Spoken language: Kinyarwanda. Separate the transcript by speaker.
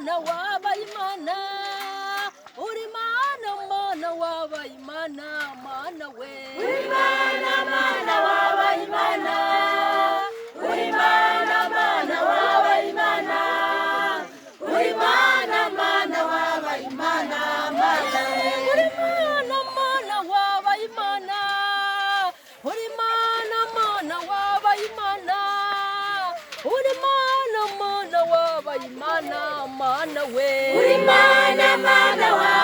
Speaker 1: mana wabaye imana uri mana mana wabaye imana mana we uri mana mana wabaye imana uri mana mana wabaye imana uri mana mana wabaye imana mana uri mana mana wabaye imana uri mana mana wabaye imana uri mana mana wabaye imana mana we uri mana mana